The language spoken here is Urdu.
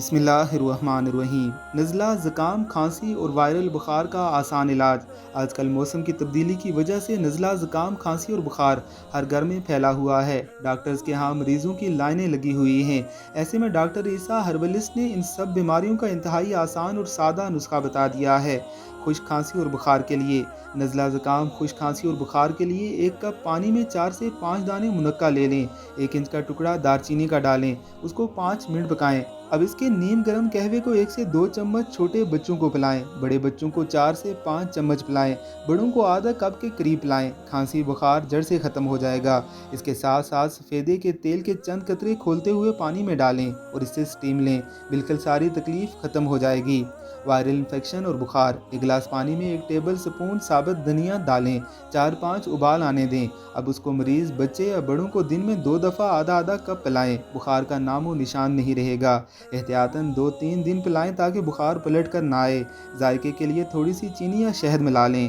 بسم اللہ الرحمن الرحیم۔ نزلہ، زکام، کھانسی اور وائرل بخار کا آسان علاج۔ آج کل موسم کی تبدیلی کی وجہ سے نزلہ، زکام، کھانسی اور بخار ہر گھر میں پھیلا ہوا ہے۔ ڈاکٹرز کے ہاں مریضوں کی لائنیں لگی ہوئی ہیں۔ ایسے میں ڈاکٹر عیسیٰ ہربلسٹ نے ان سب بیماریوں کا انتہائی آسان اور سادہ نسخہ بتا دیا ہے۔ خشک کھانسی اور بخار کے لیے نزلہ، زکام، خشک کھانسی اور بخار کے لیے 1 کپ پانی میں 4 سے 5 دانے منقہ لے لیں۔ 1 انچ کا ٹکڑا دار چینی کا ڈالیں، اس کو 5 منٹ پکائیں۔ اب اس کے نیم گرم قہوے کو 1 سے 2 چمچ چھوٹے بچوں کو پلائیں۔ بڑے بچوں کو 4 سے 5 چمچ پلائیں۔ بڑوں کو آدھا کپ کے قریب پلائیں۔ کھانسی بخار جڑ سے ختم ہو جائے گا۔ اس کے ساتھ ساتھ سفیدے کے تیل کے چند قطرے کھولتے ہوئے پانی میں ڈالیں اور اس سے سٹیم لیں۔ بالکل ساری تکلیف ختم ہو جائے گی۔ وائرل انفیکشن اور بخار، 1 گلاس پانی میں 1 ٹیبل سپون ثابت دھنیا ڈالیں۔ 4-5 ابال آنے دیں۔ اب اس کو مریض بچے یا بڑوں کو دن میں 2 دفعہ آدھا کپ پلائیں۔ بخار کا نام و نشان نہیں رہے گا۔ احتیاطاً 2-3 دن پلائیں تاکہ بخار پلٹ کر نہ آئے۔ ذائقے کے لیے تھوڑی سی چینی یا شہد ملا لیں۔